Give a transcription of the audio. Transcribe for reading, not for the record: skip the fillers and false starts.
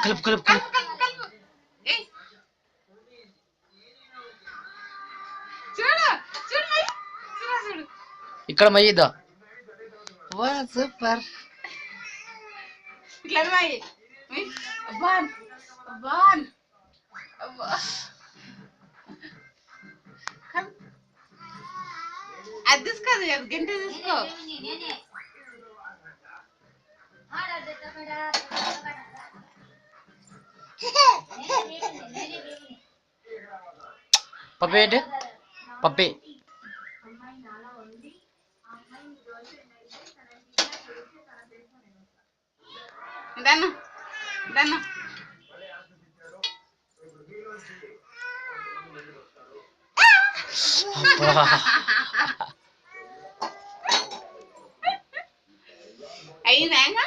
కలుపు కలుపు కలుపు. ఇక్కడ మయ్యిద్దా. వా సూపర్. ఇట్లా బాన్ బాన్ అది తీసుకోదు, అది గంట తీసుకో. పప్పి ఏంటి పప్పి. దన్న దన్న అయ్యిందా?